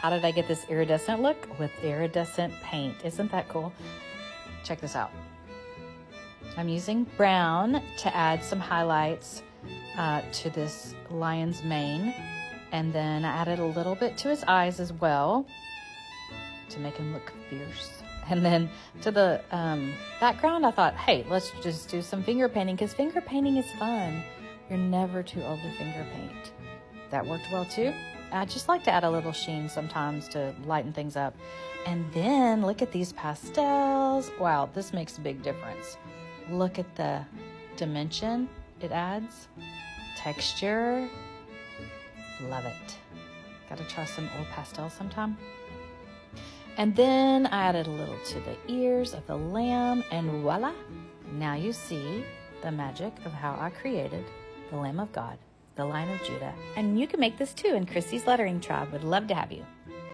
how did I get this iridescent look? With iridescent paint. Isn't that cool? Check this out. I'm using brown to add some highlights to this lion's mane. And then I added a little bit to his eyes as well to make him look fierce. And then to the background, I thought, hey, let's just do some finger painting because finger painting is fun. You're never too old to finger paint. That worked well too. I just like to add a little sheen sometimes to lighten things up. And then look at these pastels. Wow, this makes a big difference. Look at the dimension it adds. Texture. Love it. Gotta try some old pastels sometime. And then I added a little to the ears of the lamb, and voila! Now you see the magic of how I created the Lamb of God, the Lion of Judah. And you can make this too in Christy's Lettering Tribe. Would love to have you.